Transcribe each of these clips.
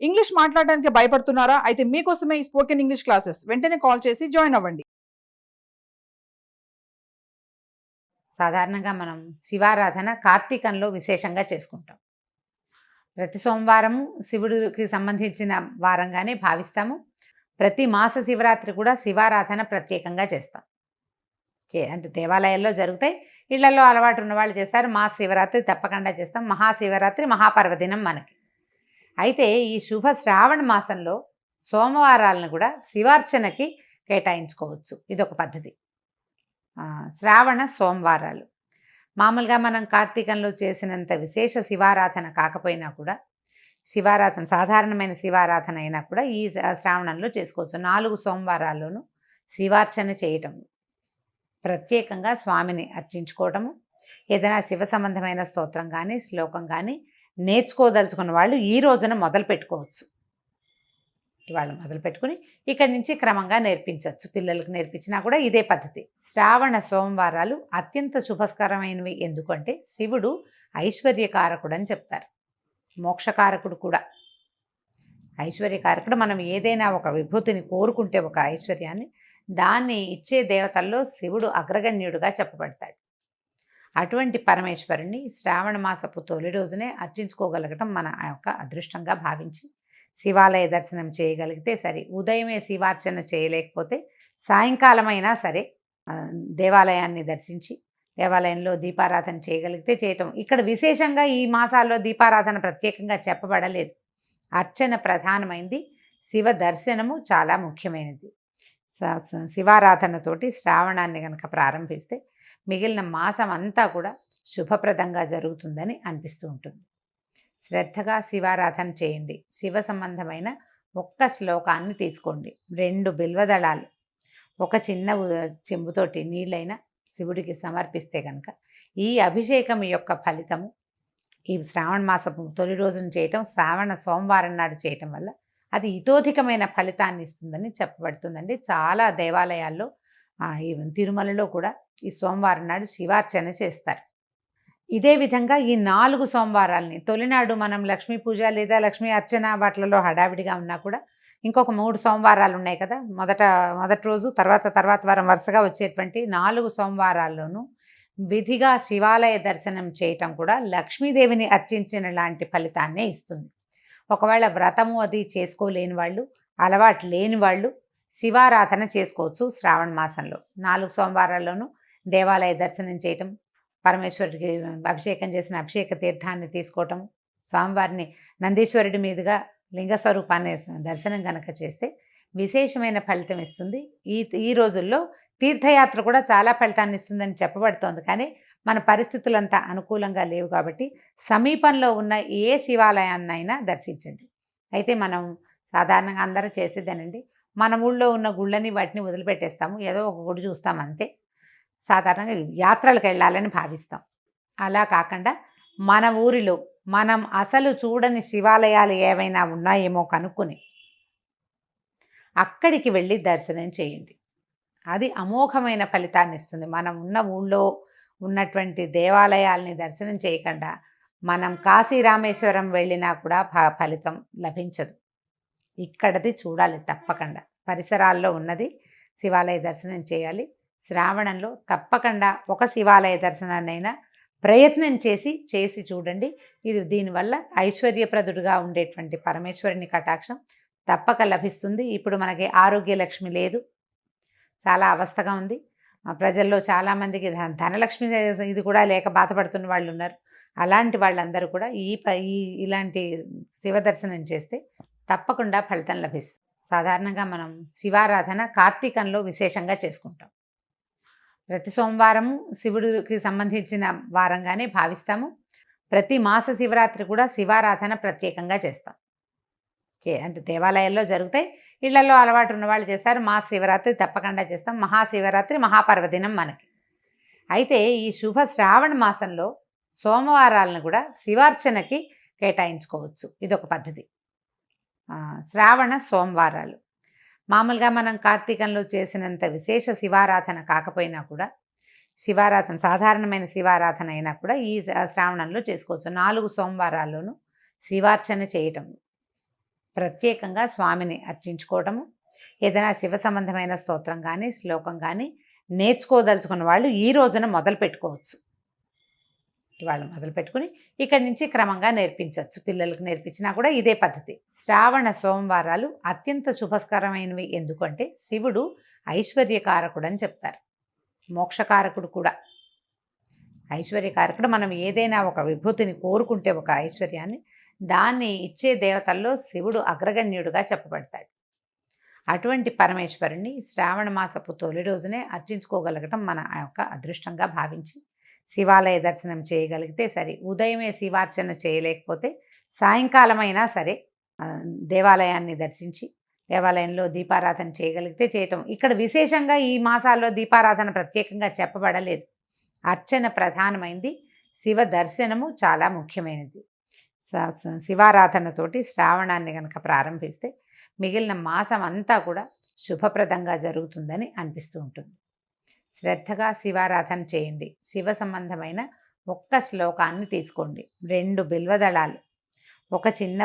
English మాట్లాడడానికి భయపడుతున్నారా? అయితే మీకోసమే ఈ స్పోకెన్ ఇంగ్లీష్ క్లాసెస్. వెంటనే కాల్ చేసి జాయిన్ అవ్వండి. సాధారణంగా మనం శివారాధన కార్తీకంలో విశేషంగా చేసుకుంటాం. ప్రతి సోమవారం శివుడికి సంబంధించిన వారంగానే భావిస్తాము. ప్రతి మాస శివరాత్రి కూడా శివారాధన ప్రత్యేకంగా చేస్తాం. అంటే దేవాలయాల్లో జరుగుతాయి, ఇళ్లలో అలవాటు ఉన్న వాళ్ళు చేస్తారు. మాస శివరాత్రి తప్పకుండా చేస్తాం. మహాశివరాత్రి మహాపర్వదినం మనకి. అయితే ఈ శుభ శ్రావణ మాసంలో సోమవారాలను కూడా శివార్చనకి కేటాయించుకోవచ్చు. ఇదొక పద్ధతి. శ్రావణ సోమవారాలు మామూలుగా మనం కార్తీకంలో చేసినంత విశేష శివారాధన కాకపోయినా కూడా శివారాధన సాధారణమైన శివారాధన అయినా కూడా ఈ శ్రావణంలో చేసుకోవచ్చు. 4 సోమవారాల్లోనూ శివార్చన చేయటం, ప్రత్యేకంగా స్వామిని అర్చించుకోవటము, ఏదైనా శివ సంబంధమైన స్తోత్రం కానీ శ్లోకం కానీ నేర్చుకోదలుచుకున్న వాళ్ళు ఈ రోజున మొదలు పెట్టుకోవచ్చు. ఇవాళ మొదలు పెట్టుకుని ఇక్కడి నుంచి క్రమంగా నేర్పించవచ్చు. పిల్లలకు నేర్పించినా కూడా ఇదే పద్ధతి. శ్రావణ సోమవారాలు అత్యంత శుభస్కరమైనవి. ఎందుకంటే శివుడు ఐశ్వర్యకారకుడు అని చెప్తారు, మోక్షకారకుడు కూడా. ఐశ్వర్యకారకుడు. మనం ఏదైనా ఒక విభూతిని కోరుకుంటే, ఒక ఐశ్వర్యాన్ని, దాన్ని ఇచ్చే దేవతల్లో శివుడు అగ్రగణ్యుడుగా చెప్పబడతాడు. అటువంటి పరమేశ్వరుని శ్రావణ మాసపు తొలి రోజునే అర్చించుకోగలగటం మన యొక్క అదృష్టంగా భావించి శివాలయ దర్శనం చేయగలిగితే సరే. ఉదయమే శివార్చన చేయలేకపోతే సాయంకాలమైనా సరే దేవాలయాన్ని దర్శించి దేవాలయంలో దీపారాధన చేయగలిగితే చేయటం. ఇక్కడ విశేషంగా ఈ మాసాల్లో దీపారాధన ప్రత్యేకంగా చెప్పబడలేదు. అర్చన ప్రధానమైంది, శివ దర్శనము చాలా ముఖ్యమైనది. శివారాధనతోటి శ్రావణాన్ని కనుక ప్రారంభిస్తే మిగిలిన మాసం అంతా కూడా శుభప్రదంగా జరుగుతుందని అనిపిస్తూ ఉంటుంది. శ్రద్ధగా శివారాధన చేయండి. శివ సంబంధమైన ఒక్క శ్లోకాన్ని తీసుకోండి. 2 బిల్వదళాలు ఒక చిన్న చెంబుతోటి నీళ్ళైనా శివుడికి సమర్పిస్తే కనుక ఈ అభిషేకం యొక్క ఫలితము ఈ శ్రావణ మాసపు తొలి రోజున చేయటం, శ్రావణ సోమవారం నాడు చేయటం వల్ల అది ఇతోధికమైన ఫలితాన్ని ఇస్తుందని చెప్పబడుతుందండి. చాలా దేవాలయాల్లో ఈ తిరుమలలో కూడా ఈ సోమవారం నాడు శివార్చన చేస్తారు. ఇదే విధంగా ఈ 4 సోమవారాలని తొలినాడు మనం లక్ష్మీ పూజ లేదా లక్ష్మీ అర్చన వాటిలలో హడావిడిగా ఉన్నా కూడా ఇంకొక 3 సోమవారాలు ఉన్నాయి కదా. మొదటి రోజు తర్వాత వారం వరుసగా వచ్చేటువంటి 4 సోమవారాల్లోనూ విధిగా శివాలయ దర్శనం చేయటం కూడా లక్ష్మీదేవిని అర్చించిన లాంటి ఫలితాన్నే ఇస్తుంది. ఒకవేళ వ్రతము అది చేసుకోలేని వాళ్ళు, అలవాటు లేని వాళ్ళు శివారాధన చేసుకోవచ్చు. శ్రావణ మాసంలో 4 సోమవారాల్లోనూ దేవాలయ దర్శనం చేయటం, పరమేశ్వరుడికి అభిషేకం చేసిన అభిషేక తీర్థాన్ని తీసుకోవటం, స్వామివారిని నందీశ్వరుడి మీదుగా లింగ స్వరూపాన్ని దర్శనం కనుక చేస్తే విశేషమైన ఫలితం ఇస్తుంది. ఈ రోజుల్లో తీర్థయాత్ర కూడా చాలా ఫలితాన్ని ఇస్తుందని చెప్పబడుతోంది. కానీ మన పరిస్థితులంతా అనుకూలంగా లేవు కాబట్టి సమీపంలో ఉన్న ఏ శివాలయాన్నైనా దర్శించండి. అయితే మనం సాధారణంగా అందరూ చేసేదేనండి, మన ఊళ్ళో ఉన్న గుళ్ళని వాటిని వదిలిపెట్టేస్తాము, ఏదో ఒక గుడి చూస్తాం అంతే. సాధారణంగా యాత్రలకు వెళ్ళాలని భావిస్తాం. అలా కాకుండా మన ఊరిలో మనం అసలు చూడని శివాలయాలు ఏవైనా ఉన్నాయేమో కనుక్కొని అక్కడికి వెళ్ళి దర్శనం చేయండి. అది అమోఘమైన ఫలితాన్ని ఇస్తుంది. మనం ఉన్న ఊళ్ళో ఉన్నటువంటి దేవాలయాల్ని దర్శనం చేయకుండా మనం కాశీ రామేశ్వరం వెళ్ళినా కూడా ఫలితం లభించదు. ఇక్కడది చూడాలి తప్పకుండా. పరిసరాల్లో ఉన్నది శివాలయ దర్శనం చేయాలి. శ్రావణంలో తప్పకుండా ఒక శివాలయ దర్శనాన్నైనా ప్రయత్నం చేసి చూడండి. దీనివల్ల ఐశ్వర్యప్రదుడుగా ఉండేటువంటి పరమేశ్వరుని కటాక్షం తప్పక లభిస్తుంది. ఇప్పుడు మనకి ఆరోగ్యలక్ష్మి లేదు, చాలా అవస్థగా ఉంది. ప్రజల్లో చాలామందికి ధనలక్ష్మి ఇది కూడా లేక బాధపడుతున్న వాళ్ళు ఉన్నారు. అలాంటి వాళ్ళందరూ కూడా ఇలాంటి శివ దర్శనం చేస్తే తప్పకుండా ఫలితం లభిస్తుంది. సాధారణంగా మనం శివారాధన కార్తీకంలో విశేషంగా చేసుకుంటాం. ప్రతి సోమవారం శివుడికి సంబంధించిన వారంగానే భావిస్తాము. ప్రతి మాస శివరాత్రి కూడా శివారాధన ప్రత్యేకంగా చేస్తాం. అంటే దేవాలయాల్లో జరుగుతాయి, ఇళ్లలో అలవాటు ఉన్న వాళ్ళు చేస్తారు. మాస శివరాత్రి తప్పకుండా చేస్తాం. మహాశివరాత్రి మహాపర్వదినం మనకి. అయితే ఈ శుభ శ్రావణ మాసంలో సోమవారాలను కూడా శివార్చనకి కేటాయించుకోవచ్చు. ఇదొక పద్ధతి. శ్రావణ సోమవారాలు మామూలుగా మనం కార్తీకంలో చేసినంత విశేష శివారాధన కాకపోయినా కూడా శివారాధన సాధారణమైన శివారాధన అయినా కూడా ఈ శ్రావణంలో చేసుకోవచ్చు. 4 సోమవారాల్లోనూ శివార్చన చేయటం, ప్రత్యేకంగా స్వామిని అర్చించుకోవటము, ఏదైనా శివ సంబంధమైన స్తోత్రం కానీ శ్లోకం కానీ నేర్చుకోదలుచుకున్న వాళ్ళు ఈ రోజున మొదలు పెట్టుకోవచ్చు. ఇవాళ మొదలు పెట్టుకుని ఇక్కడి నుంచి క్రమంగా నేర్పించవచ్చు. పిల్లలకు నేర్పించినా కూడా ఇదే పద్ధతి. శ్రావణ సోమవారాలు అత్యంత శుభకరమైనవి. ఎందుకంటే శివుడు ఐశ్వర్యకారకుడు అని చెప్తారు, మోక్షకారకుడు కూడా. ఐశ్వర్యకారకుడు. మనం ఏదైనా ఒక విభూతిని కోరుకుంటే, ఒక ఐశ్వర్యాన్ని, దాన్ని ఇచ్చే దేవతల్లో శివుడు అగ్రగణ్యుడుగా చెప్పబడతాడు. అటువంటి పరమేశ్వరుణ్ణి శ్రావణ మాసపు తొలి రోజునే అర్చించుకోగలగటం మన యొక్క అదృష్టంగా భావించి శివాలయ దర్శనం చేయగలిగితే సరే. ఉదయమే శివార్చన చేయలేకపోతే సాయంకాలమైనా సరే దేవాలయాన్ని దర్శించి దేవాలయంలో దీపారాధన చేయగలిగితే చేయటం. ఇక్కడ విశేషంగా ఈ మాసాల్లో దీపారాధన ప్రత్యేకంగా చెప్పబడలేదు. అర్చన ప్రధానమైంది, శివ దర్శనము చాలా ముఖ్యమైనది. శివారాధనతోటి శ్రావణాన్ని కనుక ప్రారంభిస్తే మిగిలిన మాసం అంతా కూడా శుభప్రదంగా జరుగుతుందని అనిపిస్తూ ఉంటుంది. శ్రద్ధగా శివారాధన చేయండి. శివ సంబంధమైన ఒక్క శ్లోకాన్ని తీసుకోండి, 2 బిల్వదళాలు, ఒక చిన్న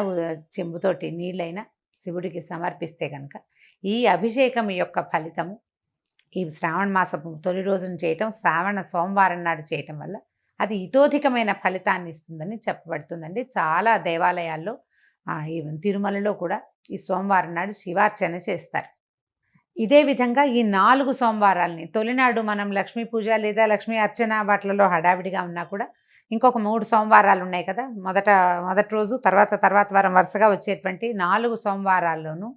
చెంబుతోటి నీళ్ళైనా శివుడికి సమర్పిస్తే కనుక ఈ అభిషేకం యొక్క ఫలితము ఈ శ్రావణ మాసపు తొలి రోజున చేయటం, శ్రావణ సోమవారం నాడు చేయటం వల్ల అది ఇతోధికమైన ఫలితాన్ని ఇస్తుందని చెప్పబడుతుందండి. చాలా దేవాలయాల్లో ఈ తిరుమలలో కూడా ఈ సోమవారం నాడు శివార్చన చేస్తారు. ఇదే విధంగా ఈ 4 సోమవారాలని, తొలినాడు మనం లక్ష్మీ పూజ లేదా లక్ష్మీ అర్చన వాటిలలో హడావిడిగా ఉన్నా కూడా ఇంకొక 3 సోమవారాలు ఉన్నాయి కదా, మొదటి రోజు తర్వాత వారం వరుసగా వచ్చేటువంటి 4 సోమవారాల్లోనూ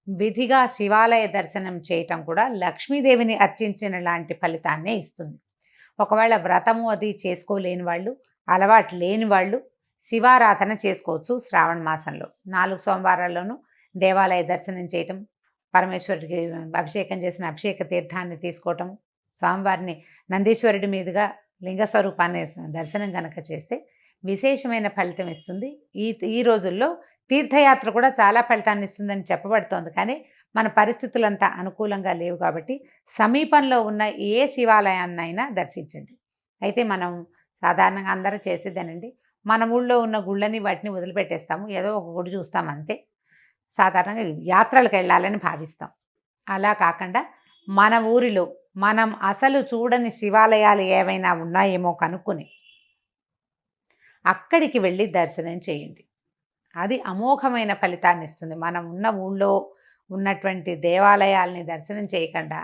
విధిగా శివాలయ దర్శనం చేయటం కూడా లక్ష్మీదేవిని అర్చించిన లాంటి ఫలితాన్నే ఇస్తుంది. ఒకవేళ వ్రతము అది చేసుకోలేని వాళ్ళు, అలవాటు లేని వాళ్ళు శివారాధన చేసుకోవచ్చు. శ్రావణ మాసంలో 4 సోమవారాల్లోనూ దేవాలయ దర్శనం చేయటం, పరమేశ్వరుడికి అభిషేకం చేసిన అభిషేక తీర్థాన్ని తీసుకోవటం, స్వామివారిని నందీశ్వరుడి మీదుగా లింగ స్వరూపాన్ని దర్శనం కనుక చేస్తే విశేషమైన ఫలితం ఇస్తుంది. ఈ రోజుల్లో తీర్థయాత్ర కూడా చాలా ఫలితాన్ని ఇస్తుందని చెప్పబడుతోంది. కానీ మన పరిస్థితులంతా అనుకూలంగా లేవు కాబట్టి సమీపంలో ఉన్న ఏ శివాలయాన్నైనా దర్శించండి. అయితే మనం సాధారణంగా అందరూ చేసేదేనండి, మన ఊళ్ళో ఉన్న గుళ్ళని వాటిని వదిలిపెట్టేస్తాము, ఏదో ఒక గుడి చూస్తాం అంతే. సాధారణంగా యాత్రలకు వెళ్ళాలని భావిస్తాం. అలా కాకుండా మన ఊరిలో మనం అసలు చూడని శివాలయాలు ఏవైనా ఉన్నాయేమో కనుక్కొని అక్కడికి వెళ్ళి దర్శనం చేయండి. అది అమోఘమైన ఫలితాన్ని ఇస్తుంది. మనం ఉన్న ఊళ్ళో ఉన్నటువంటి దేవాలయాల్ని దర్శనం చేయకుండా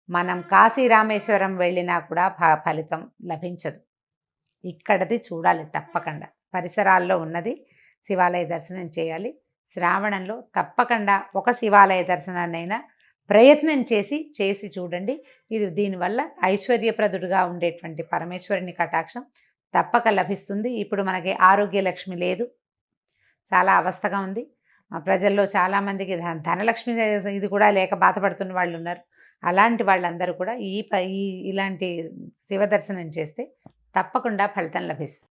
మనం కాశీ రామేశ్వరం వెళ్ళినా కూడా ఫలితం లభించదు. ఇక్కడది చూడాలి తప్పకుండా. పరిసరాల్లో ఉన్నది శివాలయ దర్శనం చేయాలి. శ్రావణంలో తప్పకుండా ఒక శివాలయ దర్శనాన్నైనా ప్రయత్నం చేసి చూడండి. ఇది దీనివల్ల ఐశ్వర్యప్రదుడుగా ఉండేటువంటి పరమేశ్వరుని కటాక్షం తప్పక లభిస్తుంది. ఇప్పుడు మనకి ఆరోగ్య లక్ష్మి లేదు, చాలా అవస్థగా ఉంది. ప్రజల్లో చాలామందికి ధనలక్ష్మి ఇది కూడా లేక బాధపడుతున్న వాళ్ళు ఉన్నారు. అలాంటి వాళ్ళందరూ కూడా ఇలాంటి శివ దర్శనం చేస్తే తప్పకుండా ఫలితం లభిస్తుంది.